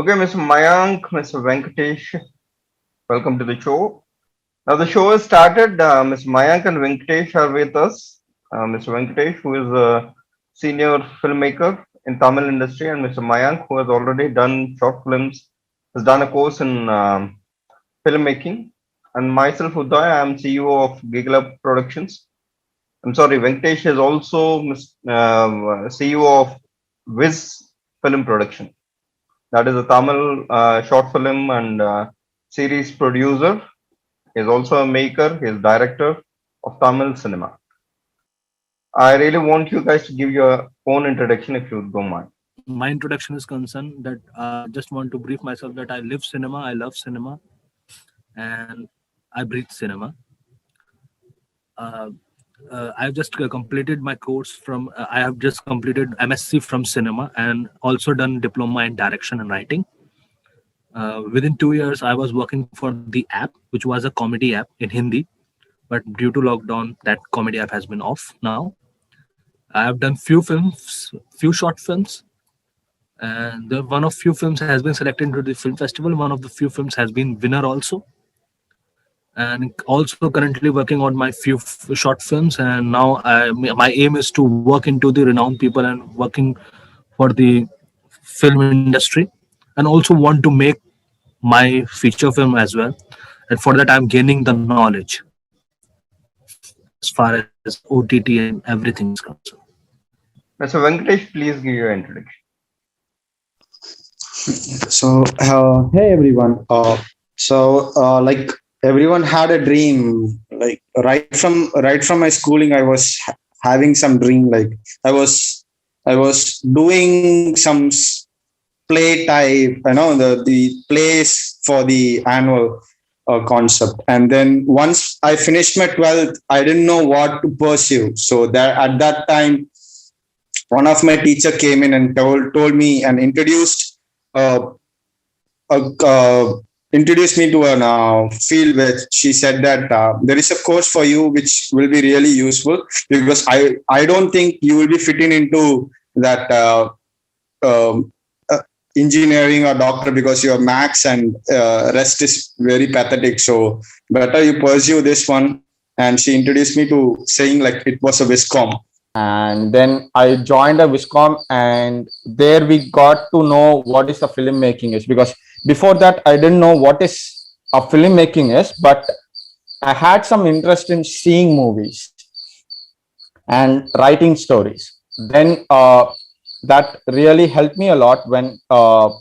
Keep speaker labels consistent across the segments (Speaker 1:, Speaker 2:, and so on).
Speaker 1: Okay, Mr. Mayank, Mr. Venkatesh, welcome to the show. Now, the show has started. Mr. Mayank and Venkatesh are with us. Mr. Venkatesh, who is a senior filmmaker in Tamil industry, and Mr. Mayank, who has already done short films, has done a course in filmmaking. And myself, Uday, I am CEO of Giglab Productions. I'm sorry, Venkatesh is also CEO of Viz Film Production. That is a Tamil short film and series producer. He is also a maker. He is director of Tamil cinema. I really want you guys to give your own introduction if you don't mind.
Speaker 2: My introduction is concerned that I just want to brief myself that I live cinema, I love cinema, and I breathe cinema. Uh, I've just completed my course from. I have just completed MSc from cinema and also done diploma in direction and writing. Within 2 years, I was working for the app, which was a comedy app in Hindi. But due to lockdown, that comedy app has been off now. I have done few films, few short films, and one of few films has been selected into the film festival. One of the few films has been winner also, and also currently working on my few short films. And now my aim is to work into the renowned people and working for the film industry, and also want to make my feature film as well. And for that, I'm gaining the knowledge as far as OTT and everything is concerned.
Speaker 1: Mr. Venkatesh, please give your introduction.
Speaker 3: Hey everyone. Like everyone had a dream. Like right from my schooling, I was having some dream. Like I was doing some play type. The plays for the annual concept. And then once I finished my 12th, I didn't know what to pursue. So that at that time, one of my teacher came in and told me and uh, introduced me to an field where she said that there is a course for you which will be really useful, because I don't think you will be fitting into that um, uh, engineering or doctor, because your max and rest is very pathetic. So better you pursue this one. And she introduced me to saying like it was a Viscom. And then I joined a Viscom, and there we got to know what is the filmmaking is, because before that I didn't know what is a filmmaking is, but I had some interest in seeing movies and writing stories. Then that really helped me a lot when uh,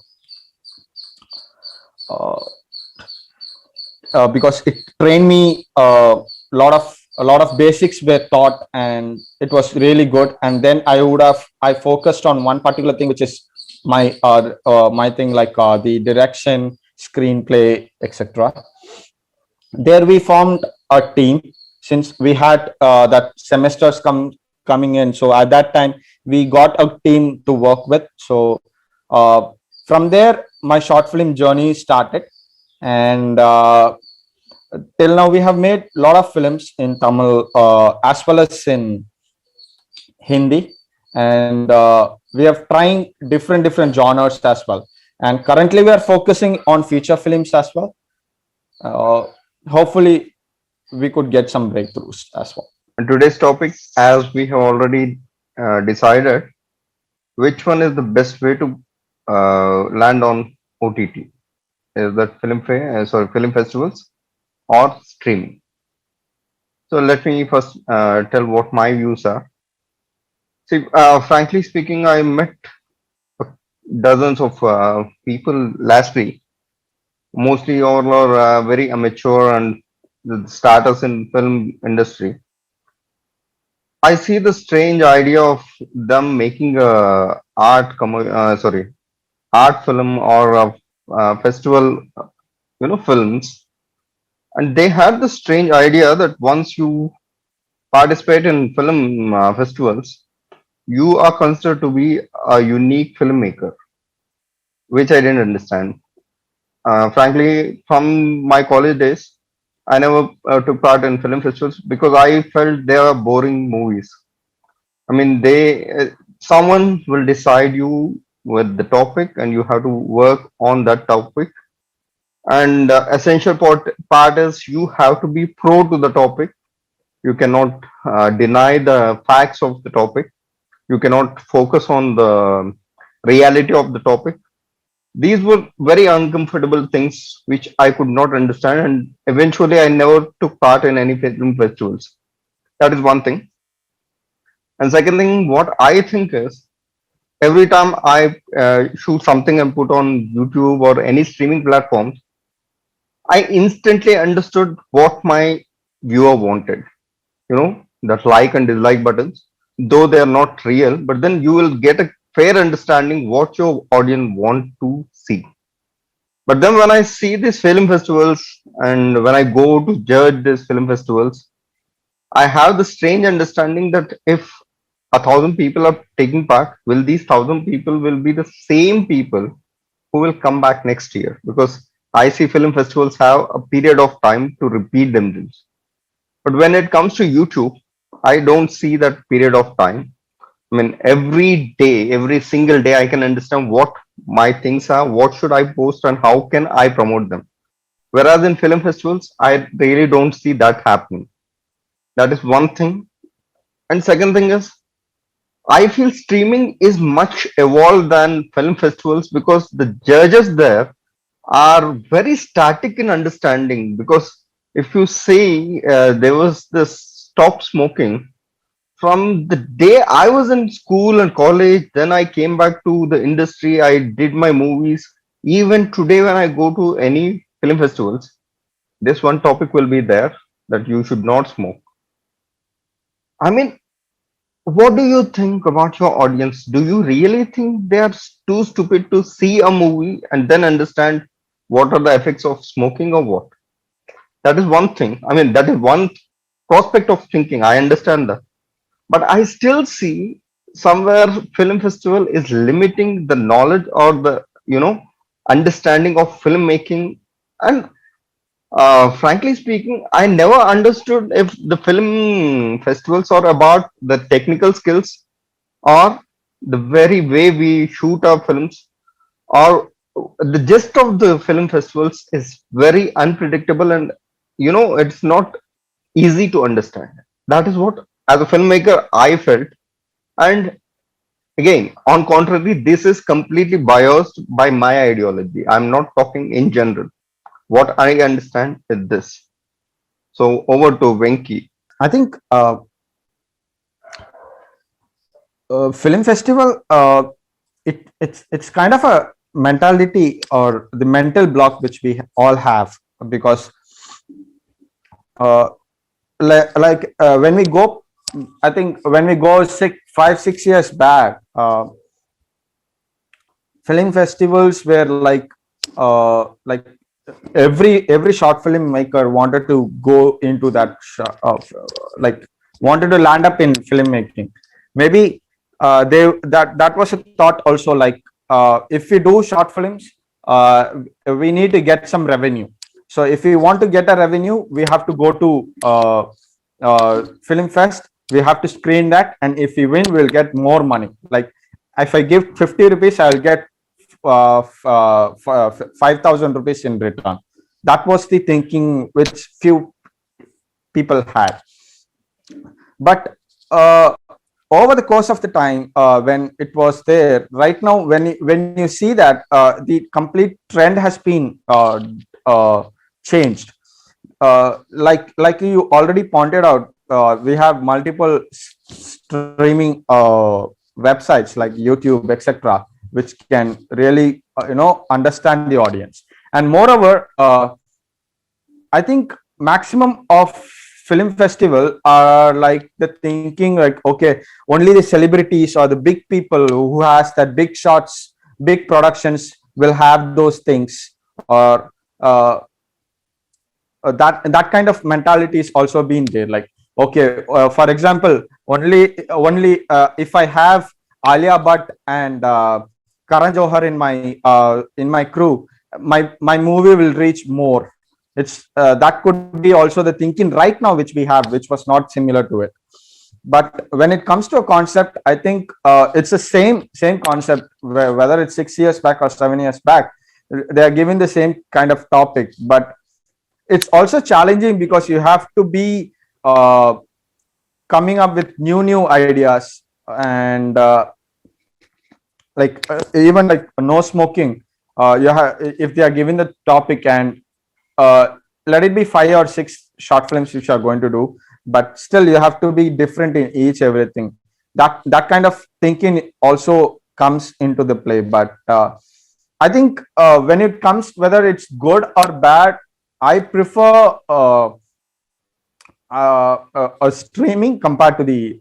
Speaker 3: because it trained me a lot of basics were taught, and it was really good. And then I focused on one particular thing, which is my thing, like the direction, screenplay, etc. There we formed a team, since we had that semesters coming in. So at that time we got a team to work with. So uh, from there my short film journey started. And till now we have made a lot of films in Tamil, as well as in Hindi. And we are trying different genres as well. And currently we are focusing on feature films as well. uh, Hopefully we could get some breakthroughs as well.
Speaker 1: And today's topic, as we have already decided, which one is the best way to land on OTT? Is that film festivals or streaming? So let me first tell what my views are. See, frankly speaking, I met dozens of people last week. Mostly all are very amateur and the starters in film industry. I see the strange idea of them making a art film or a, festival, films, and they had the strange idea that once you participate in film festivals, you are considered to be a unique filmmaker, which I didn't understand. Frankly, from my college days, I never took part in film festivals because I felt they are boring movies. I mean, someone will decide you. with the topic and you have to work on that topic. And essential part is you have to be pro to the topic. You cannot deny the facts of the topic. You cannot focus on the reality of the topic. These were very uncomfortable things which I could not understand, and eventually I never took part in any film festivals. That is one thing. And second thing, what I think is every time I shoot something and put on YouTube or any streaming platforms, I instantly understood what my viewer wanted. You know, that like and dislike buttons, though they are not real, but then you will get a fair understanding what your audience want to see. But then when I see these film festivals and when I go to judge these film festivals, I have the strange understanding that if 1,000 people are taking part, will these 1,000 people will be the same people who will come back next year? Because I see film festivals have a period of time to repeat themselves. But when it comes to YouTube, I don't see that period of time. I mean, every day, every single day, I can understand what my things are, what should I post, and how can I promote them. Whereas in film festivals, I really don't see that happening. That is one thing. And second thing is, I feel streaming is much evolved than film festivals because the judges there are very static in understanding. Because if you see, there was this stop smoking from the day I was in school and college, then I came back to the industry, I did my movies. Even today, when I go to any film festivals, this one topic will be there that you should not smoke. I mean, what do you think about your audience? Do you really think they are too stupid to see a movie and then understand what are the effects of smoking or what? That is one thing. I mean, that is one prospect of thinking. I understand that. But I still see somewhere film festival is limiting the knowledge or the, understanding of filmmaking. And frankly speaking, I never understood if the film festivals are about the technical skills or the very way we shoot our films, or the gist of the film festivals is very unpredictable, and it's not easy to understand. That is what, as a filmmaker, I felt. And again, on contrary, this is completely biased by my ideology. I'm not talking in general. What I understand is this. So over to Venki.
Speaker 3: I think film festival, it's kind of a mentality or the mental block which we all have, because when we go, I think when we go 5-6 years back, film festivals were like every short film maker wanted to go into that wanted to land up in filmmaking. Maybe that was a thought also, like if we do short films, we need to get some revenue. So if we want to get a revenue, we have to go to film fest, we have to screen that, and if we win, we'll get more money. Like if I give 50 rupees, I'll get 5,000 rupees in return. That was the thinking which few people had. But over the course of the time, when it was there, right now, when you see that the complete trend has been changed. Like you already pointed out, we have multiple streaming websites like YouTube, etc., which can really understand the audience. And moreover, I think maximum of film festival are like the thinking like, okay, only the celebrities or the big people who has that big shots, big productions will have those things, or that kind of mentality is also been there. Like, okay, for example, only if I have Alia Bhatt and Karan Johar in my crew, my movie will reach more. It's that could be also the thinking right now which we have, which was not similar to it. but when it comes to a concept, I think it's the same concept, whether it's 6 years back or 7 years back, they are giving the same kind of topic, but it's also challenging because you have to be coming up with new ideas, and even like no smoking, you have, if they are given the topic, and let it be 5 or 6 short films which you are going to do, but still you have to be different in each everything. That kind of thinking also comes into the play. But I think when it comes whether it's good or bad, I prefer a streaming compared to the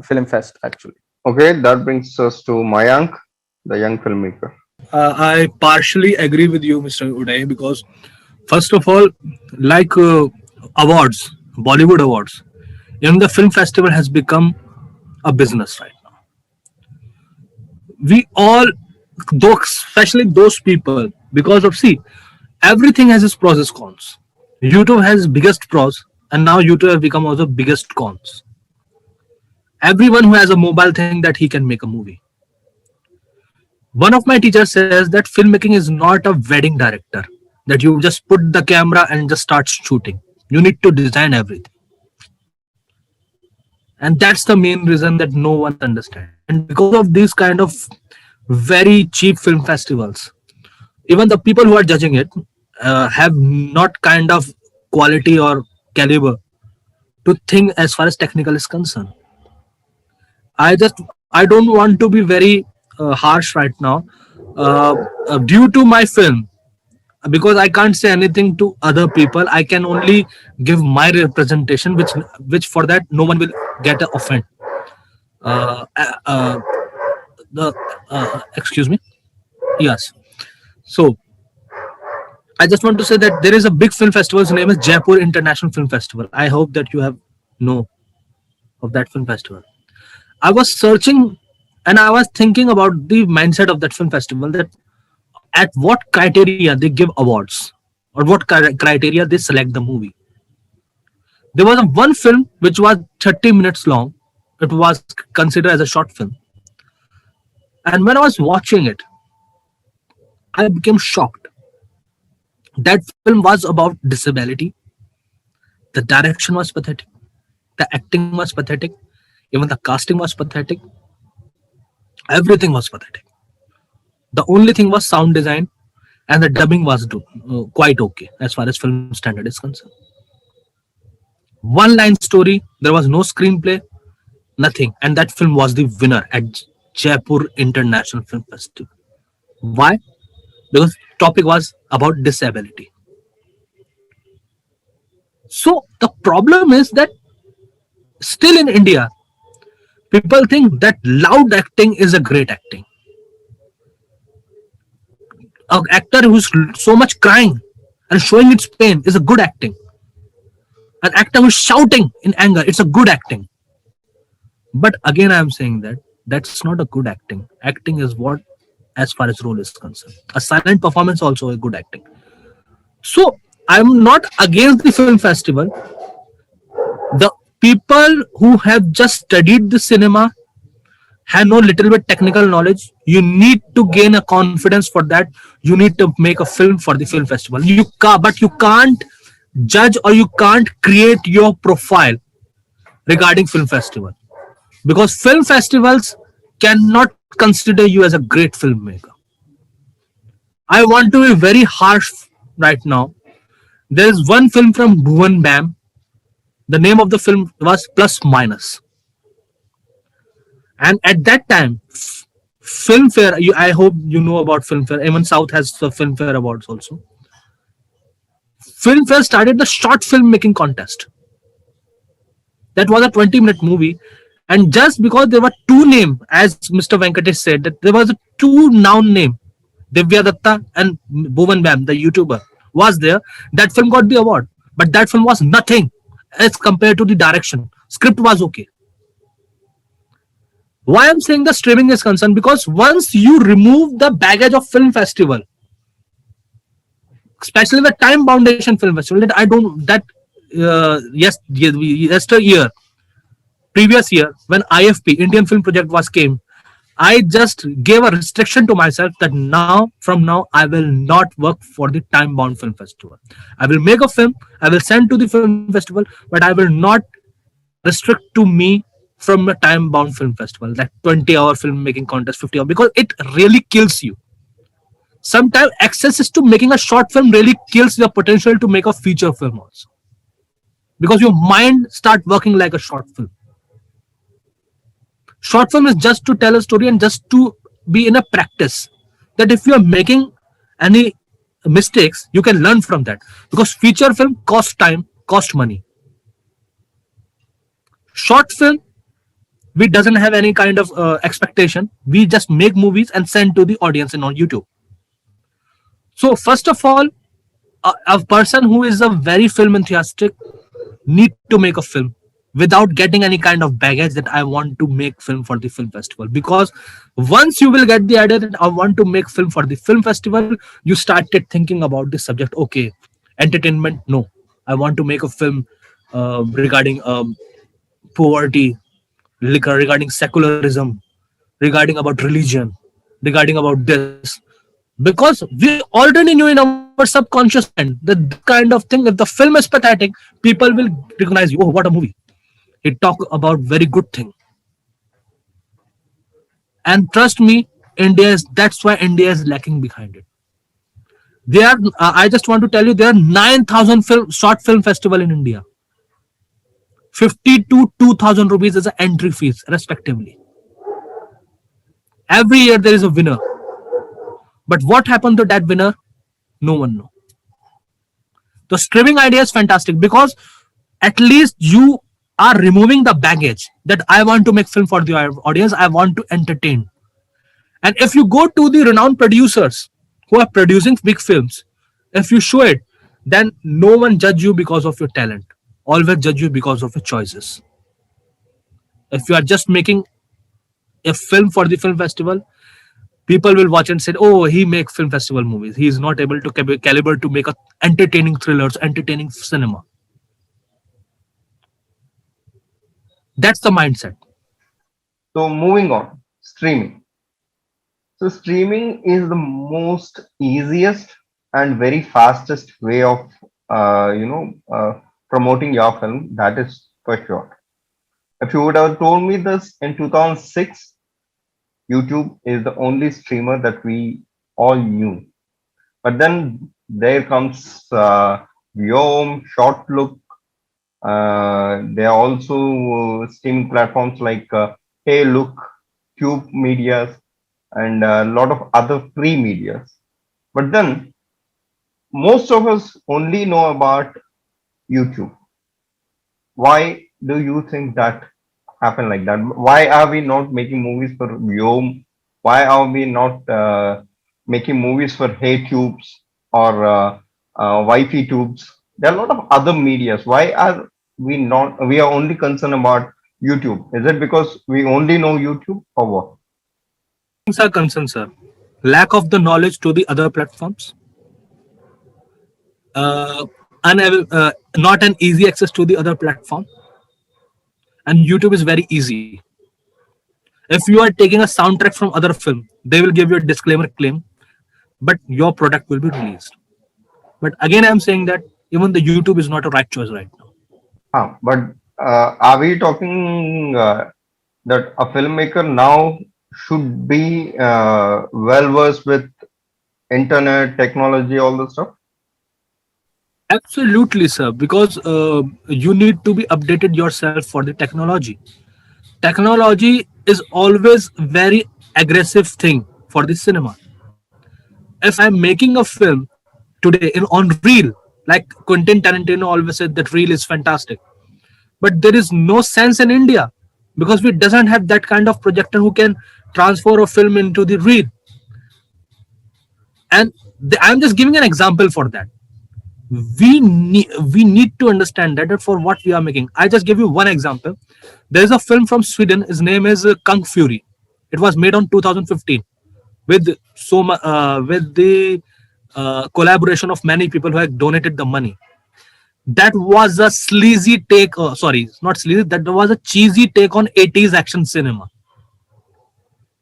Speaker 3: film fest actually.
Speaker 1: Okay, that brings us to Mayank, the young filmmaker.
Speaker 2: I partially agree with you, Mr. Uday, because first of all, like awards, Bollywood awards, even the film festival has become a business right now. We all, those, especially those people, because of, see, everything has its pros and cons. YouTube has biggest pros, and now YouTube has become also biggest cons. Everyone who has a mobile thing that he can make a movie. One of my teachers says that filmmaking is not a wedding director, that you just put the camera and just start shooting. You need to design everything. And that's the main reason that no one understands. And because of these kind of very cheap film festivals, even the people who are judging it have not kind of quality or caliber to think as far as technical is concerned. I don't want to be very harsh right now due to my film, because I can't say anything to other people. I can only give my representation, which for that no one will get offended. Uh, uh, the Excuse me. Yes. So I just want to say that there is a big film festival. Its name is Jaipur International Film Festival. I hope that you have know of that film festival. I was searching and I was thinking about the mindset of that film festival, that at what criteria they give awards or what criteria they select the movie. There was one film which was 30 minutes long. It was considered as a short film. And when I was watching it, I became shocked. That film was about disability. The direction was pathetic. The acting was pathetic. Even the casting was pathetic. Everything was pathetic. The only thing was sound design, and the dubbing was quite okay as far as film standard is concerned. One line story, there was no screenplay, nothing. And that film was the winner at Jaipur International Film Festival. Why? Because topic was about disability. So the problem is that still in India, people think that loud acting is a great acting. An actor who's so much crying and showing its pain is a good acting. An actor who's shouting in anger, it's a good acting. But again, I am saying that that's not a good acting. Acting is what, as far as role is concerned. A silent performance also a good acting. So I'm not against the film festival. The people who have just studied the cinema have no little bit technical knowledge. You need to gain a confidence for that. You need to make a film for the film festival. But you can't judge or you can't create your profile regarding film festival, because film festivals cannot consider you as a great filmmaker. I want to be very harsh right now. There is one film from Bhuvan Bam. The name of the film was Plus Minus. And at that time, Filmfare, I hope you know about Filmfare. Even South has the Filmfare Awards also. Filmfare started the short film making contest. That was a 20-minute movie. And just because there were two names, as Mr. Venkatesh said, that there was a two noun name, Divya Datta and Bhuvan Bam, the YouTuber, was there. That film got the award. But that film was nothing as compared to the direction. Script was okay. Why I'm saying the streaming is concerned? Because once you remove the baggage of film festival, especially the Time Foundation Film Festival, that I don't, that yesteryear, previous year when IFP Indian Film Project was came, I just gave a restriction to myself that from now, I will not work for the time bound film festival. I will make a film, I will send to the film festival, but I will not restrict to me from a time bound film festival, like 20-hour film making contest, 50 hours, because it really kills you. Sometimes access is to making a short film really kills your potential to make a feature film also, because your mind start working like a short film. Short film is just to tell a story and just to be in a practice, that if you are making any mistakes, you can learn from that, because feature film cost time, cost money. Short film, we doesn't have any kind of expectation. We just make movies and send to the audience and on YouTube. So first of all, a person who is a very film enthusiastic need to make a film without getting any kind of baggage that I want to make film for the film festival. Because once you will get the idea that I want to make film for the film festival, you started thinking about this subject. Okay, entertainment, no, I want to make a film regarding poverty, regarding secularism, regarding about religion, regarding about this. Because we already knew in our subconscious mind that this kind of thing, if the film is pathetic, people will recognize you. Oh, what a movie! He talk about very good thing. And trust me, that's why India is lacking behind it. I just want to tell you, there are 9,000 short film festival in India. 50 to 2,000 rupees is the entry fees, respectively. Every year there is a winner. But what happened to that winner? No one knows. The streaming idea is fantastic, because at least you are removing the baggage that I want to make film for the audience, I want to entertain. And if you go to the renowned producers who are producing big films, if you show it, then no one judge you because of your talent. Always judge you because of your choices. If you are just making a film for the film festival, people will watch and say, oh, he makes film festival movies. He is not able to caliber to make entertaining thrillers, entertaining cinema. That's the mindset.
Speaker 1: So moving on, streaming. So streaming is the most easiest and very fastest way of promoting your film. That is for sure. If you would have told me this in 2006, YouTube is the only streamer that we all knew. But then there comes Viom, Shortlook. There are also streaming platforms like Hey Look, Tube Medias, and a lot of other free medias. But then most of us only know about YouTube. Why do you think that happened like that? Why are we not making movies for Viom? Why are we not making movies for Hey Tubes or Wi-Fi Tubes? There are a lot of other medias. Why are we not? We are only concerned about YouTube. Is it because we only know YouTube, or what?
Speaker 2: Things are concerned, sir. Lack of the knowledge to the other platforms. Not an easy access to the other platform. And YouTube is very easy. If you are taking a soundtrack from other film, they will give you a disclaimer claim, but your product will be released. But again, I'm saying that even the YouTube is not a right choice right now.
Speaker 1: But are we talking that a filmmaker now should be well versed with internet, technology, all the stuff?
Speaker 2: Absolutely, sir, because you need to be updated yourself for the technology. Technology is always very aggressive thing for the cinema. If I'm making a film today on reel, like Quentin Tarantino always said that reel is fantastic, but there is no sense in India because we doesn't have that kind of projector who can transfer a film into the reel. And I'm just giving an example for that. We need to understand that for what we are making. I just give you one example. There is a film from Sweden. His name is Kung Fury. It was made on 2015 with the collaboration of many people who have donated the money. that was a sleazy take. Sorry, not sleazy. That was a cheesy take on 80s action cinema.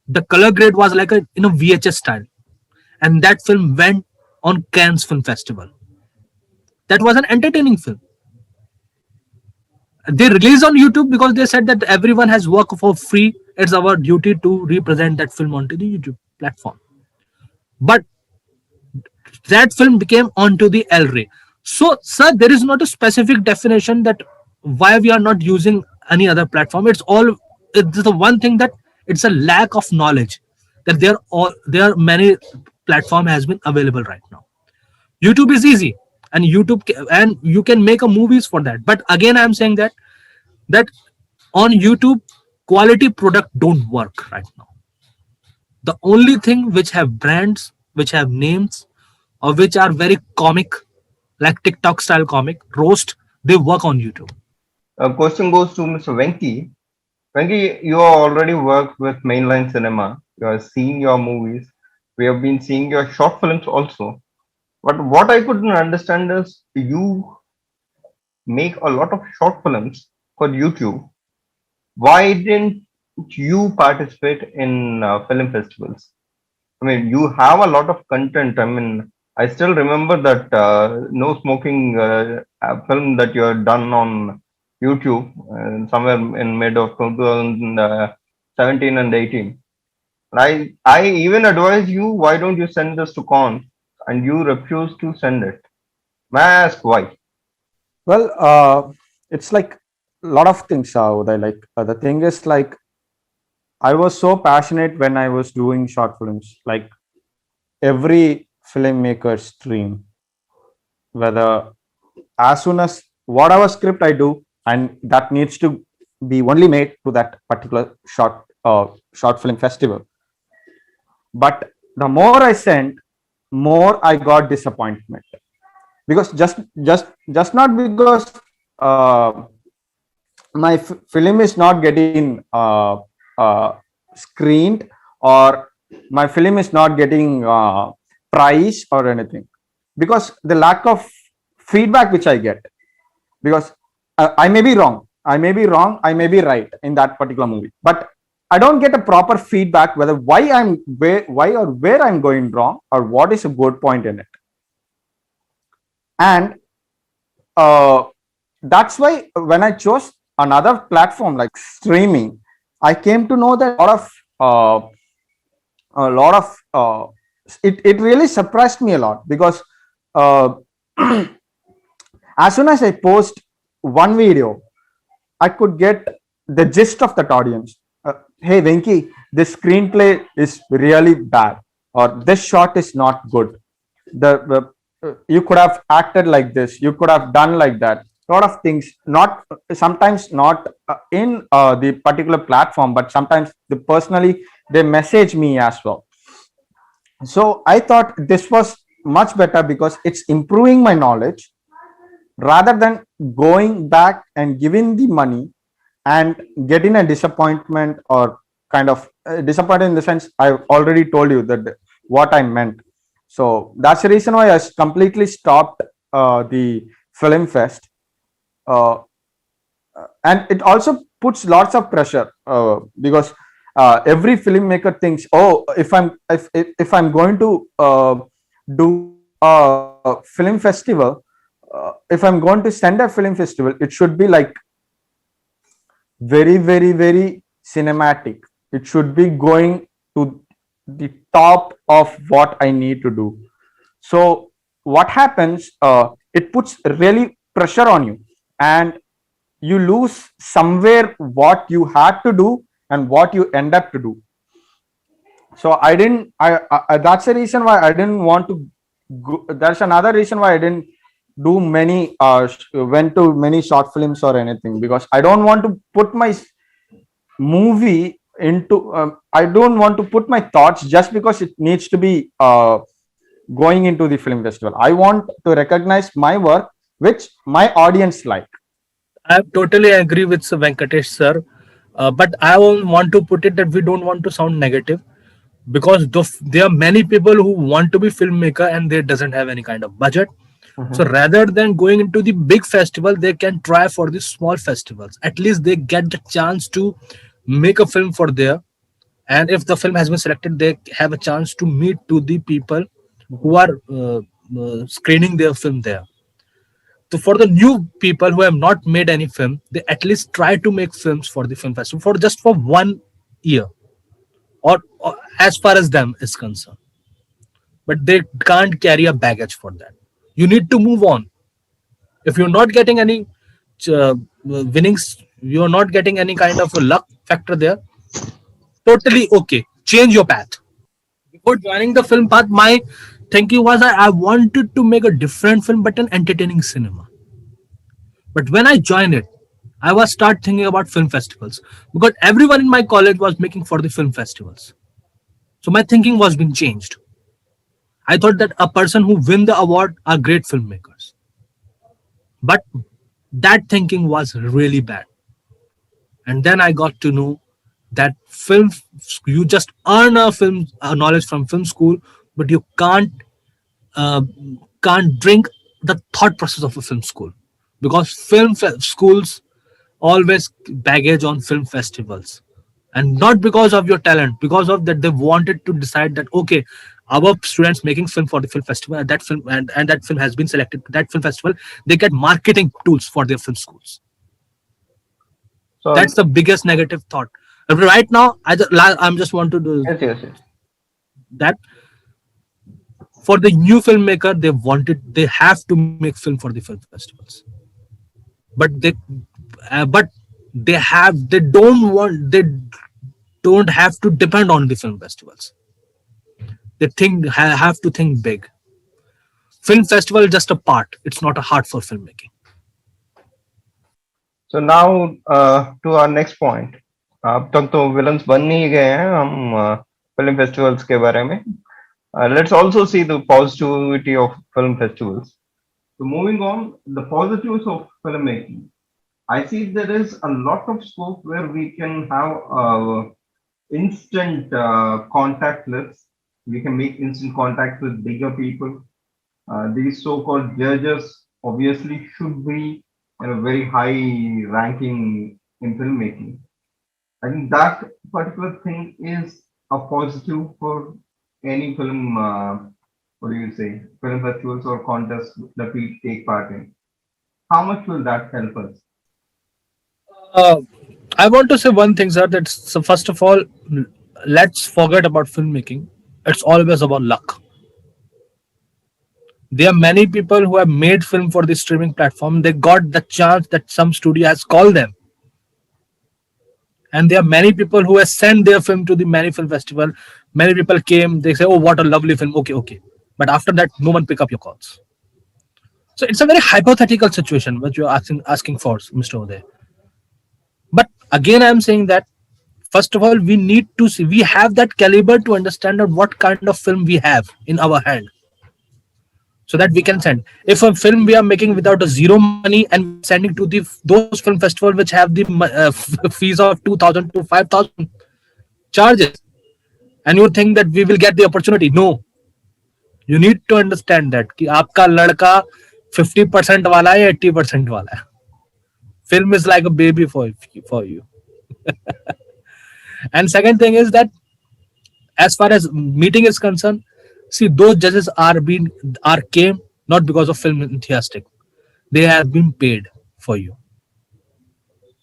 Speaker 2: The color grade was like a VHS style, and that film went on Cannes Film Festival. That was an entertaining film. They released on YouTube because they said that everyone has work for free. It's our duty to represent that film onto the YouTube platform. But that film became onto the El Rey. So, sir, there is not a specific definition that why we are not using any other platform. It's the one thing that it's a lack of knowledge that there are many platform has been available right now. YouTube is easy, and and you can make a movies for that. But again, I'm saying that on YouTube, quality product don't work right now. The only thing which have brands, which have names, or which are very comic, like TikTok style comic roast, they work on YouTube.
Speaker 1: Question goes to Mr. Venki. Venki, you have already worked with mainline cinema. You have seen your movies. We have been seeing your short films also. But what I couldn't understand is you make a lot of short films for YouTube. Why didn't you participate in film festivals? I mean, you have a lot of content. I mean, I still remember that no smoking film that you had done on YouTube somewhere in mid of 2017 and 18. I even advise you, why don't you send this to Con? And you refuse to send it. May I ask why?
Speaker 3: Well, it's like a lot of things. Uday. Like the thing is, like I was so passionate when I was doing short films. Like every filmmaker's dream, whether as soon as whatever script I do, and that needs to be only made to that particular short film festival. But the more I sent, more I got disappointment because just not because my film is not getting screened, or my film is not getting prize or anything, because the lack of feedback which I get, because I may be wrong, I may be right in that particular movie, but I don't get a proper feedback whether why or where I'm going wrong, or what is a good point in it. And that's why when I chose another platform like streaming, I came to know that it really surprised me a lot, because as soon as I post one video, I could get the gist of that audience. Hey Venki, this screenplay is really bad, or this shot is not good. You could have acted like this, you could have done like that. A lot of things, not sometimes not in the particular platform, but sometimes personally they message me as well. So I thought this was much better because it's improving my knowledge, rather than going back and giving the money and getting a disappointment, or kind of disappointed in the sense I already told you that what I meant. So that's the reason why I completely stopped the film fest, and it also puts lots of pressure, because every filmmaker thinks, oh, if I'm going to do a film festival, if I'm going to send a film festival, it should be like very, very, very cinematic. It should be going to the top of what I need to do. So what happens, it puts really pressure on you, and you lose somewhere what you had to do and what you end up to do. So that's the reason why I didn't want to go. That's another reason why I didn't do many went to many short films or anything, because I don't want to put my movie into I don't want to put my thoughts just because it needs to be going into the film festival. I want to recognize my work which my audience like.
Speaker 2: I totally agree with Sir Venkatesh, sir. But I want to put it that we don't want to sound negative, because there are many people who want to be filmmaker and they doesn't have any kind of budget, So rather than going into the big festival, they can try for the small festivals. At least they get the chance to make a film for there. And if the film has been selected, they have a chance to meet to the people who are screening their film there. So for the new people who have not made any film, they at least try to make films for the film festival for just for 1 year, or as far as them is concerned. But they can't carry a baggage for that. You need to move on. If you're not getting any winnings, you're not getting any kind of a luck factor there, totally okay. Change your path. Before joining the film path, my thinking was I wanted to make a different film, but an entertaining cinema. But when I joined it, I was start thinking about film festivals because everyone in my college was making for the film festivals. So my thinking was being changed. I thought that a person who win the award are great filmmakers. But that thinking was really bad. And then I got to know that film, you just earn a film knowledge from film school, but you uh, can't drink the thought process of a film school, because schools always baggage on film festivals, and not because of your talent, because of that they wanted to decide that okay, our students making film for the film festival, and that film and that film has been selected to that film festival, they get marketing tools for their film schools.
Speaker 1: So
Speaker 2: That's the biggest negative thought. Right now, I'm just want to do
Speaker 1: yes.
Speaker 2: that for the new filmmaker, they have to make film for the film festivals, but but they don't have to depend on the film festivals. They have to think big. Film festival is just a part. It's not a heart for filmmaking.
Speaker 1: So now to our next point. अब तक तो villains बन ही गए हैं हम film festivals के बारे में. Let's also see the positivity of film festivals. So moving on, the positives of filmmaking. I see there is a lot of scope where we can have instant contact lists. We can make instant contact with bigger people. These so-called judges obviously should be in a very high ranking in filmmaking. I think that particular thing is a positive for any film, what do you say, film festivals or contests that we take part in. How much will that help us?
Speaker 2: Uh, I want to say one thing, sir. That so first of all, let's forget about filmmaking. It's always about luck. There are many people who have made film for the streaming platform. They got the chance that some studio has called them, and there are many people who have sent their film to the many film festival. Many people came. They say, "Oh, what a lovely film." Okay. But after that, no one pick up your calls. So it's a very hypothetical situation which you're asking for, Mr. Uday. But again, I'm saying that first of all, we need to see we have that caliber to understand that what kind of film we have in our hand, so that we can send. If a film we are making without a zero money and sending to the those film festival which have the fees of 2,000 to 5,000 charges, and you think that we will get the opportunity, no. You need to understand that कि आपका लड़का 50% वाला है या 80% वाला है. Film is like a baby for you. And second thing is that as far as meeting is concerned, see, those judges came not because of film enthusiastic. They have been paid for you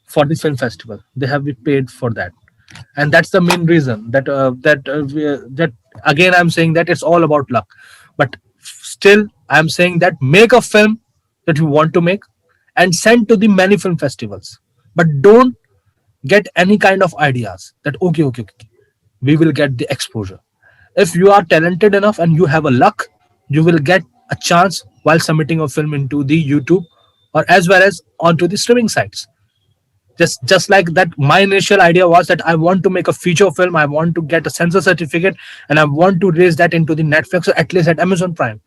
Speaker 2: for the film festival. They have been paid for that, and that's the main reason that again I'm saying that it's all about luck. But still, I'm saying that make a film that you want to make and send to the many film festivals. But don't get any kind of ideas that okay, we will get the exposure. If you are talented enough and you have a luck, you will get a chance while submitting a film into the YouTube or as well as onto the streaming sites. Just like that, my initial idea was that I want to make a feature film, I want to get a censor certificate, and I want to raise that into the Netflix or at least at Amazon Prime.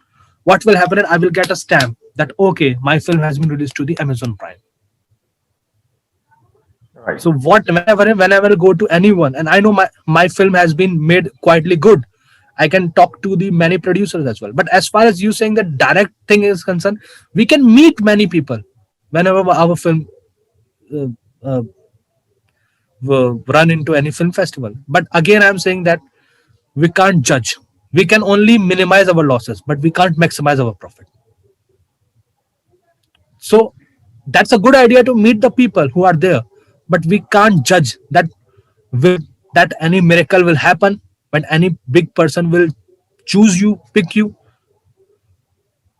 Speaker 2: What will happen is I will get a stamp that okay, my film has been released to the Amazon Prime.
Speaker 1: Right.
Speaker 2: So whenever I go to anyone and I know my film has been made quietly good, I can talk to the many producers as well. But as far as you saying the direct thing is concerned, we can meet many people whenever our film uh, uh, run into any film festival. But again, I'm saying that we can't judge. We can only minimize our losses, but we can't maximize our profit. So that's a good idea to meet the people who are there, but we can't judge that will that any miracle will happen when any big person will choose you, pick you.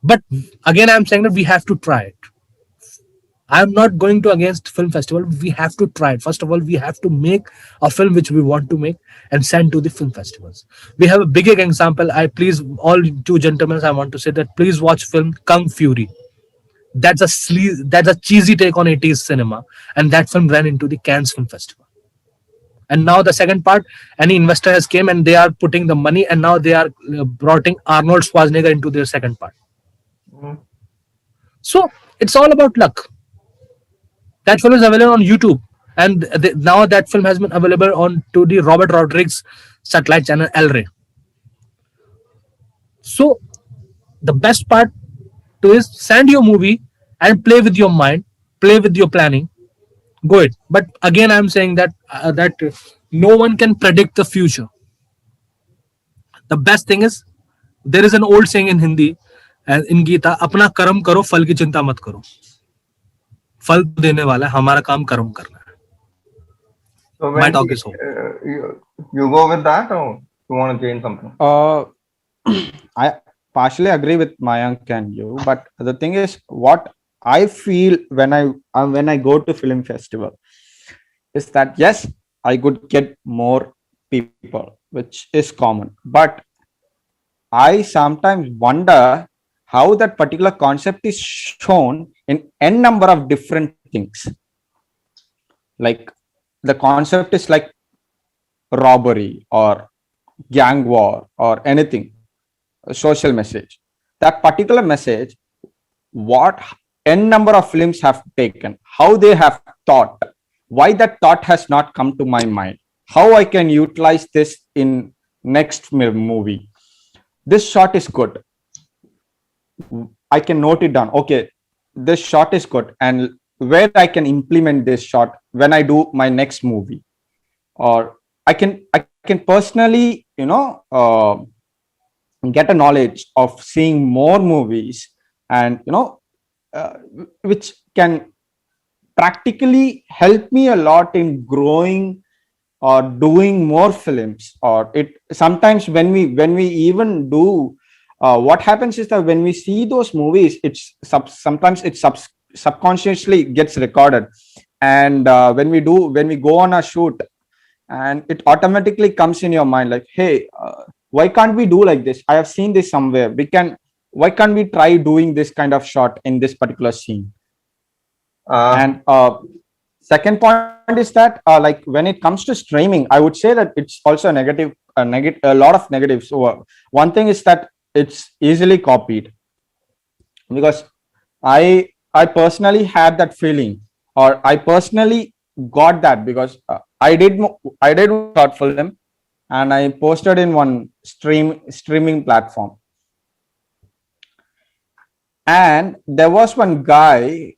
Speaker 2: But again, I'm saying that we have to try it. I'm not going to against film festival. We have to try it. First of all, we have to make a film which we want to make and send to the film festivals. We have a big example. I please all two gentlemen, I want to say that please watch film Kung Fury. That's a cheesy take on 80s cinema, and that film ran into the Cannes Film Festival. And now the second part, any investor has came and they are putting the money, and now they are brought Arnold Schwarzenegger into their second part.
Speaker 1: Mhm.
Speaker 2: So it's all about luck. That film is available on YouTube, and now that film has been available on to the Robert Rodriguez satellite channel El Rey. So the best part to is send your movie and play with your mind, play with your planning, go it. But again, I'm saying that no one can predict the future. The best thing is there is an old saying in Hindi and in Gita, अपना कर्म करो फल की चिंता मत करो. फल तो देने वाला है, हमारा काम कर्म करना है.
Speaker 1: So
Speaker 2: My
Speaker 1: when
Speaker 2: talk is over.
Speaker 1: you go with that, or you want to change something?
Speaker 3: I partially agree with Mayank and you, but the thing is, what I feel when I go to film festival is that yes, I could get more people, which is common, but I sometimes wonder how that particular concept is shown in n number of different things. Like the concept is like robbery or gang war or anything, a social message. That particular message, what n number of films have taken, how they have thought, why that thought has not come to my mind, how I can utilize this in next movie. This shot is good. I can note it down. Okay, this shot is good, and where I can implement this shot when I do my next movie, or I can personally, get a knowledge of seeing more movies, and which can practically help me a lot in growing or doing more films. Or it sometimes when we even do what happens is that when we see those movies, sometimes it subconsciously gets recorded, and when we go on a shoot, and it automatically comes in your mind like, hey, why can't we do like this? I have seen this somewhere. Why can't we try doing this kind of shot in this particular scene? And second point is that like when it comes to streaming, I would say that it's also a lot of negatives. So one thing is that it's easily copied, because I personally had that feeling, or I personally got that, because I did a short film and I posted in one streaming platform, and there was one guy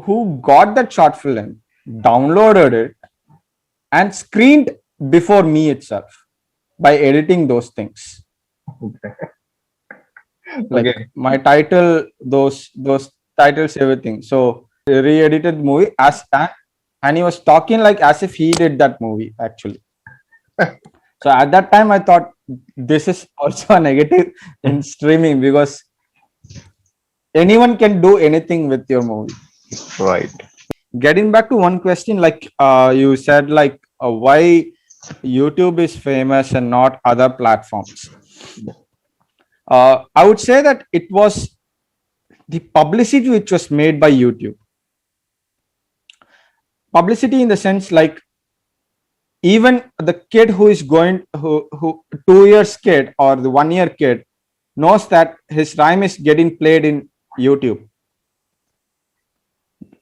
Speaker 3: who got that short film, downloaded it, and screened before me itself by editing those things. Like
Speaker 1: Okay.
Speaker 3: my title, those titles, everything. So he re-edited the movie as that, and he was talking like as if he did that movie actually. So at that time, I thought this is also a negative in streaming, because anyone can do anything with your movie.
Speaker 1: Right.
Speaker 3: Getting back to one question, like you said, like why YouTube is famous and not other platforms. I would say that it was the publicity which was made by YouTube. Publicity in the sense like, even the kid who 2 years kid or the 1 year kid knows that his rhyme is getting played in YouTube,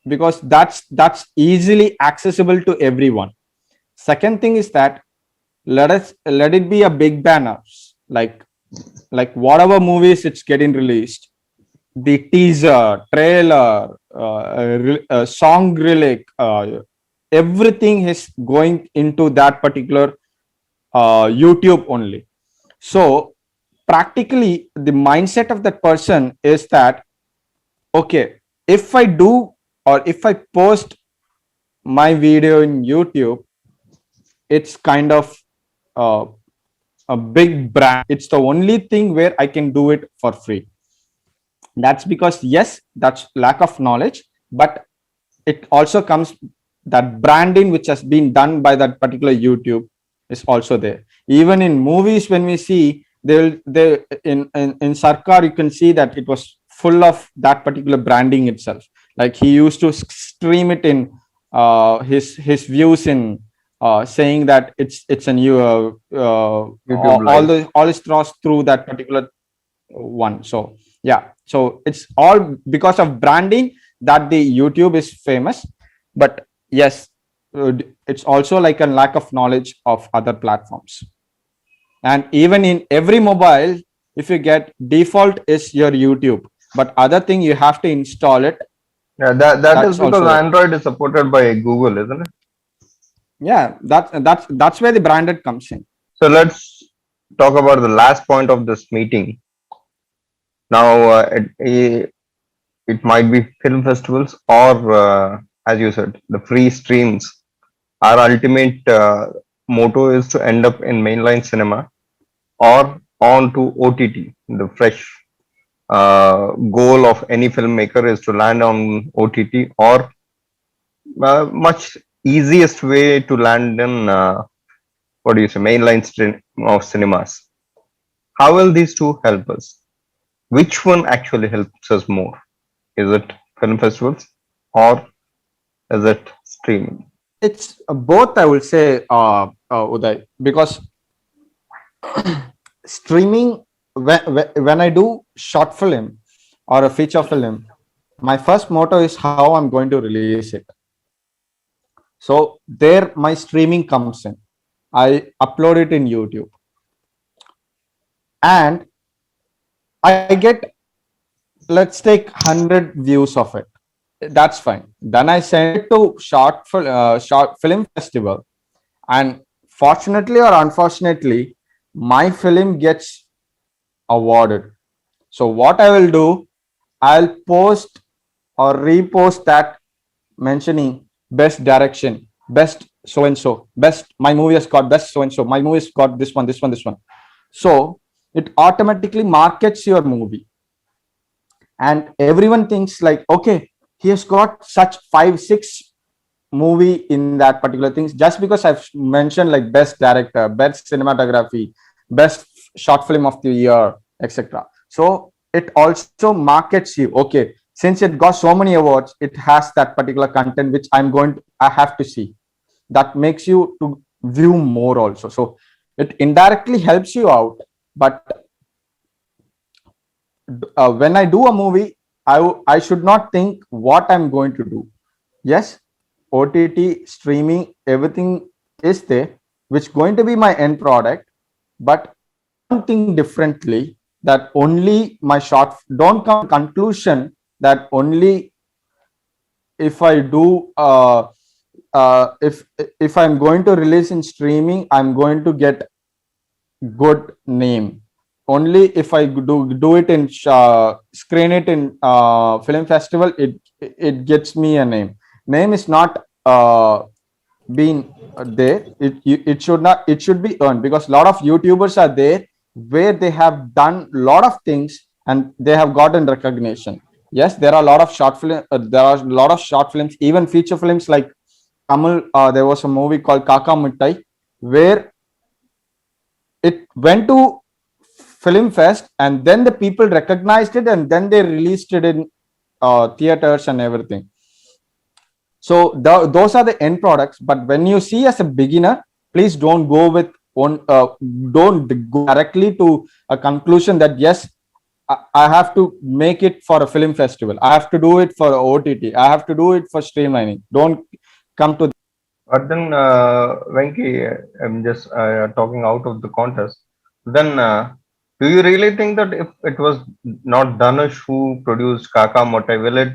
Speaker 3: because that's easily accessible to everyone. Second thing is that let it be a big banners, like whatever movies it's getting released, the teaser, trailer, song relic, everything is going into that particular YouTube only. So practically, the mindset of that person is that, okay, if I do or if I post my video in YouTube, it's kind of uh, a big brand. It's the only thing where I can do it for free. That's because, yes, that's lack of knowledge, but it also comes that branding which has been done by that particular YouTube is also there. Even in movies, when we see they in Sarkar, you can see that it was full of that particular branding itself. Like he used to stream it in his views in saying that it's a new
Speaker 1: YouTube Live.
Speaker 3: all is crossed through that particular one. So yeah, so it's all because of branding that the YouTube is famous. But yes, it's also like a lack of knowledge of other platforms. And even in every mobile, if you get, default is your YouTube, but other thing you have to install it.
Speaker 1: Yeah, that is
Speaker 3: That's
Speaker 1: because
Speaker 3: also there.
Speaker 1: Android is supported by Google, isn't it?
Speaker 3: Yeah, that's where the branded comes in.
Speaker 1: So let's talk about the last point of this meeting. Now, it might be film festivals or, as you said, the free streams. Our ultimate motto is to end up in mainline cinema or on to OTT. The fresh goal of any filmmaker is to land on OTT, or much easiest way to land in what do you say, mainline stream of cinemas. How will these two help us? Which one actually helps us more? Is it film festivals or is it streaming?
Speaker 3: It's both, I will say, Uday, because streaming, when I do short film or a feature film, my first motto is how I'm going to release it. So there my streaming comes in. I upload it in YouTube and I get, let's take 100 views of it. That's fine. Then I send it to short film festival, and fortunately or unfortunately, my film gets awarded. So what I will do, I'll post or repost that mentioning best direction, best so and so, best, my movie has got best so and so, my movie has got this one, this one, this one. So it automatically markets your movie, and everyone thinks like, okay, he has got such 5 6 movie in that particular things, just because I've mentioned like best director, best cinematography, best short film of the year, etc. So it also markets you, okay, since it got so many awards, it has that particular content which I have to see. That makes you to view more also. So it indirectly helps you out. But when I do a movie, I should not think what I'm going to do. Yes, OTT, streaming, everything is there, which going to be my end product. But don't think differently that only my short, don't come to conclusion that only if I do if I'm going to release in streaming, I'm going to get good name. Only if I do it in screen it in film festival, it gets me a name. Name is not been there. It should not. It should be earned, because a lot of YouTubers are there where they have done a lot of things and they have gotten recognition. Yes, there are a lot of short film. There are a lot of short films, even feature films like Tamil. There was a movie called Kaka Mittai where it went to film fest and then the people recognized it and then they released it in theaters and everything. So those are the end products. But when you see as a beginner, please don't go with one. Don't go directly to a conclusion that yes, I have to make it for a film festival. I have to do it for OTT. I have to do it for streamlining. Don't come to
Speaker 1: But then, Venki, I'm just talking out of the contest. Then, do you really think that if it was not Dhanush who produced Kaka Motai, will it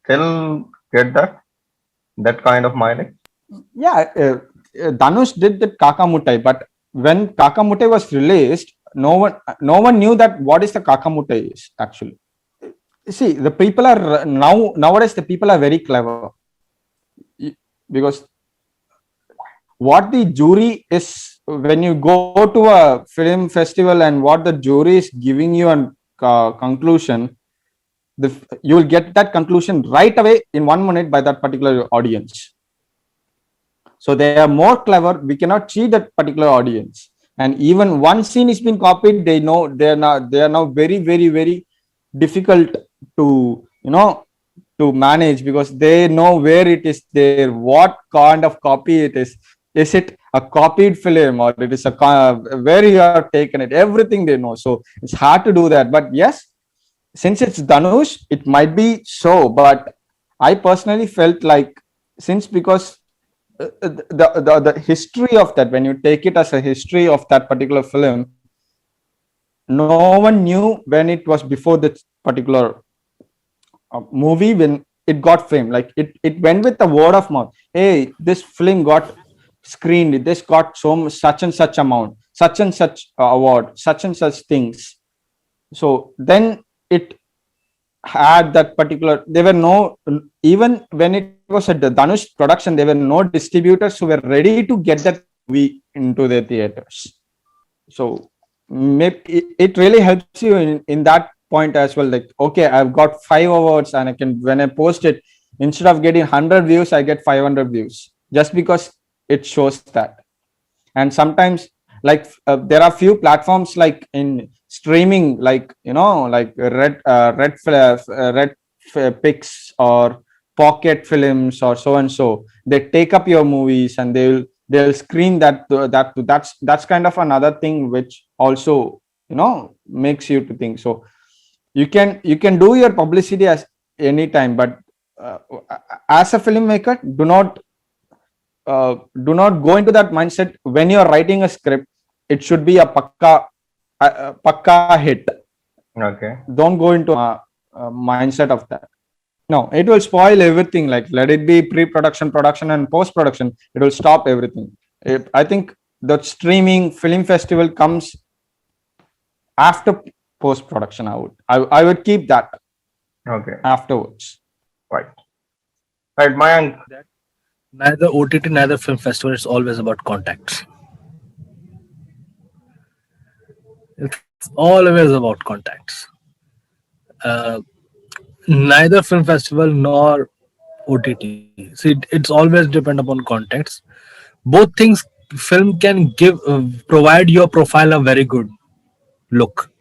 Speaker 1: still get that kind of mileage?
Speaker 3: Yeah, Dhanush did the Kakamutai, but when Kakamutai was released, no one knew that what is the Kakamutai is actually. See, the people are nowadays the people are very clever because what the jury is when you go to a film festival and what the jury is giving you a conclusion, you will get that conclusion right away in 1 minute by that particular audience. So they are more clever. We cannot cheat that particular audience. And even one scene is been copied, they know they are now very, very, very difficult to to manage because they know where it is there, what kind of copy it is. Is it a copied film or it is where you have taken it? Everything they know. So it's hard to do that. But yes, since it's Dhanush, it might be so. But I personally felt like since because the history of that, when you take it as a history of that particular film, no one knew when it was before this particular movie when it got fame. Like it went with the word of mouth. Hey, this film got screened. This got such and such amount, such and such award, such and such things. So then it had that particular. There were no, even when it was at the Dhanush production, there were no distributors who were ready to get that movie into their theaters. So maybe it really helps you in that point as well. Like, okay, I've got 5 awards and I can, when I post it, instead of getting 100 views, I get 500 views just because it shows that. And sometimes like there are few platforms like in streaming, like like red picks or pocket films or so and so, they take up your movies and they'll screen that's kind of another thing which also makes you to think. So you can do your publicity as anytime, but uh, as a filmmaker, do not go into that mindset. When you're writing a script, it should be a pakka hit.
Speaker 1: Okay.
Speaker 3: Don't go into a mindset of that. No, it will spoil everything. Like, let it be pre-production, production, and post-production. It will stop everything. I think the streaming film festival comes after post-production. I would keep that
Speaker 1: Okay.
Speaker 3: afterwards.
Speaker 1: Right. Right, Mayank.
Speaker 2: Neither OTT, neither film festival. It's always about contacts. It's always about contacts. Uh, Neither film festival nor OTT. See, it's always depend upon context. Both things, film can give provide your profile a very good look.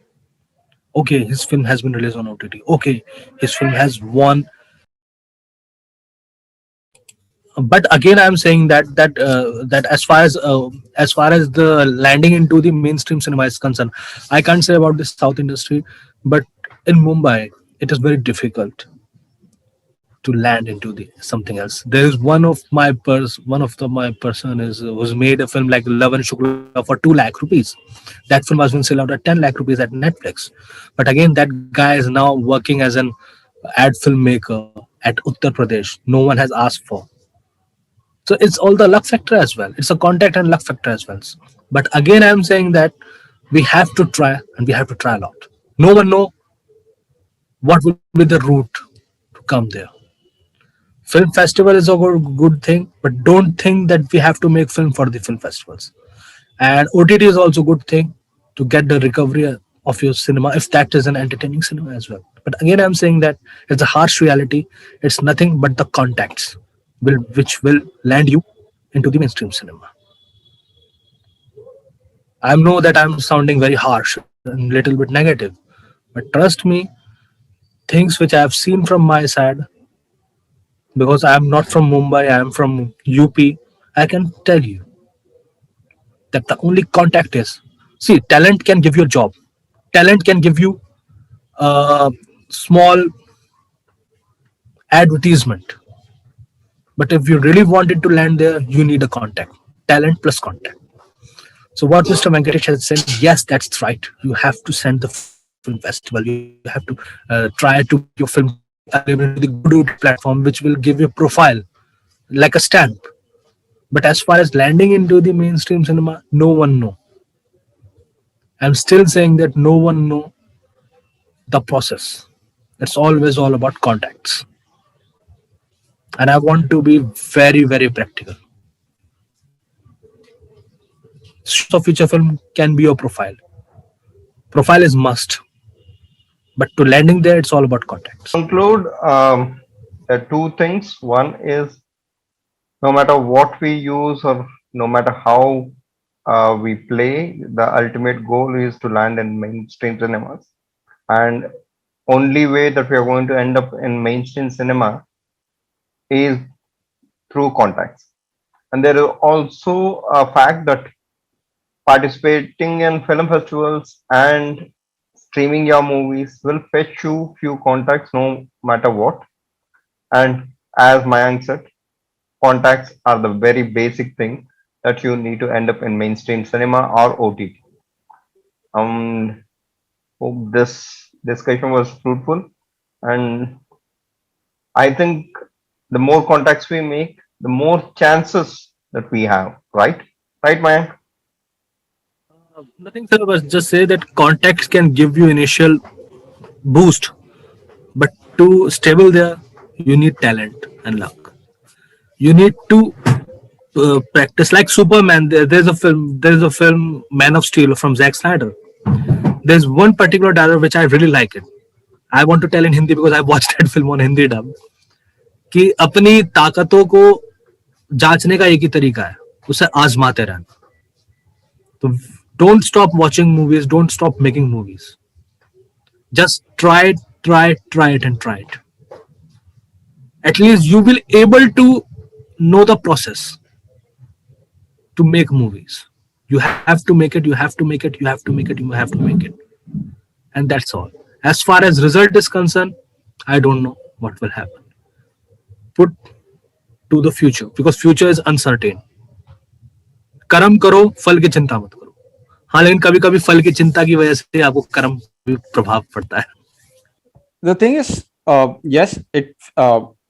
Speaker 2: Okay, his film has been released on OTT. Okay, his film has won. But again, I'm saying that as far as the landing into the mainstream cinema is concerned, I can't say about the South industry, but in Mumbai, it is very difficult to land into the something else. There is my person is was made a film like Lavan Shukla for 2 lakh rupees. That film was been sold out at 10 lakh rupees at Netflix. But again, that guy is now working as an ad filmmaker at Uttar Pradesh. No one has asked for. So it's all the luck factor as well. It's a contact and luck factor as well. But again, I'm saying that we have to try and we have to try a lot. No one know what will be the route to come there. Film festival is a good thing, but don't think that we have to make film for the film festivals. And OTT is also good thing to get the recovery of your cinema if that is an entertaining cinema as well. But again, I'm saying that it's a harsh reality. It's nothing but the contacts which will land you into the mainstream cinema. I know that I'm sounding very harsh and little bit negative, but trust me, things which I have seen from my side, because I am not from Mumbai, I am from UP, I can tell you that the only contact is, see, talent can give you a job, talent can give you a small advertisement, But if you really wanted to land there, you need a contact, talent plus contact. So what Mr. Venkatesh has said, yes, that's right. You have to send the film festival. You have to try to make your film available into the good OTT platform, which will give you profile like a stamp. But as far as landing into the mainstream cinema, no one know. I'm still saying that no one know the process. It's always all about contacts. And I want to be very, very practical. Source of feature film can be your profile. Profile is must, but to landing there, it's all about contacts.
Speaker 1: Conclude, there are two things. One is no matter what we use or no matter how we play, the ultimate goal is to land in mainstream cinemas. And only way that we are going to end up in mainstream cinema is through contacts. And there is also a fact that participating in film festivals and streaming your movies will fetch you few contacts no matter what. And as Mayank said, contacts are the very basic thing that you need to end up in mainstream cinema or OTT. Hope this discussion was fruitful, and I think the more contacts we make, the more chances that we have. Right? Right, Mayank?
Speaker 2: Nothing, sir, but just say that contacts can give you initial boost, but to stable there, you need talent and luck. You need to practice like Superman. There's a film. There's a film, Man of Steel, from Zack Snyder. There's one particular dialogue which I really like it. I want to tell in Hindi because I watched that film on Hindi dub. कि अपनी ताकतों को जांचने का एक ही तरीका है, उसे आजमाते रहना. तो don't stop watching movies, don't stop making movies. Just try it, and try it. At least you will able to know the process to make movies. You have to make it, you have to make it, you have to make it, you have to make it. And that's all. As far as result is concerned, I don't know what will happen. Put to the future, because future is uncertain. कर्म करो, फल की चिंता मत करो. हाँ, लेकिन कभी कभी फल की चिंता की वजह से आपको कर्म भी प्रभाव पड़ता है.
Speaker 3: The thing is, yes, it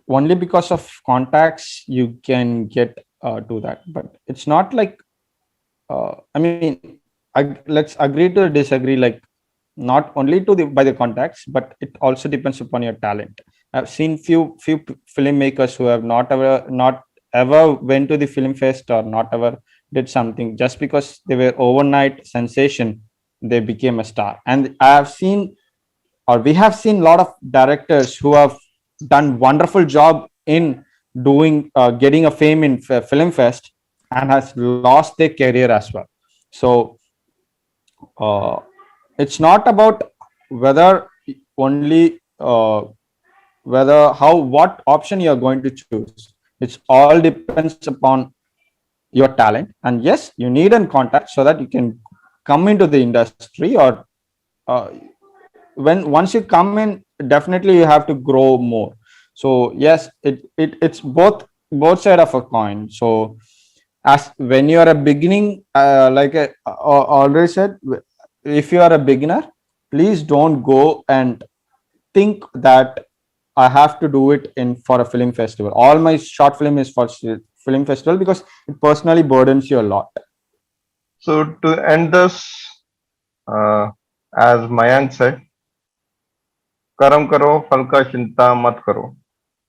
Speaker 3: only because of contacts you can get to that, but it's not like I mean, let's agree to disagree. Like, not only to the by the contacts, but it also depends upon your talent. I've seen few filmmakers who have not ever went to the film fest or not ever did something, just because they were overnight sensation, they became a star. And I have seen, or we have seen, a lot of directors who have done wonderful job in doing getting a fame in film fest and has lost their career as well. So it's not about whether only what option you are going to choose. It's all depends upon your talent. And yes, you need a contact so that you can come into the industry, or once you come in, definitely you have to grow more. So yes, it's both side of a coin. So as when you are a beginning, like I already said, if you are a beginner, please don't go and think that I have to do it for a film festival. All my short film is for film festival because it personally burdens you a lot.
Speaker 1: So to end this, as Mayank said, karam karo, phal ka chinta mat karo.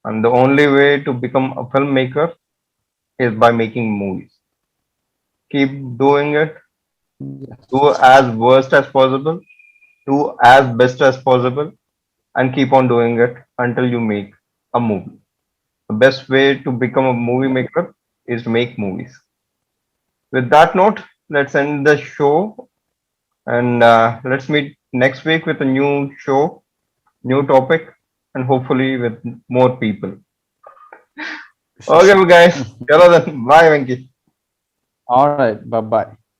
Speaker 1: And the only way to become a filmmaker is by making movies. Keep doing it.
Speaker 3: Yes.
Speaker 1: Do as worst as possible. Do as best as possible. And keep on doing it until you make a movie. The best way to become a movie maker is to make movies. With that note, let's end the show, and let's meet next week with a new show, new topic, and hopefully with more people. Okay, guys. Chalo then. Bye, Venki.
Speaker 3: All right. Bye bye.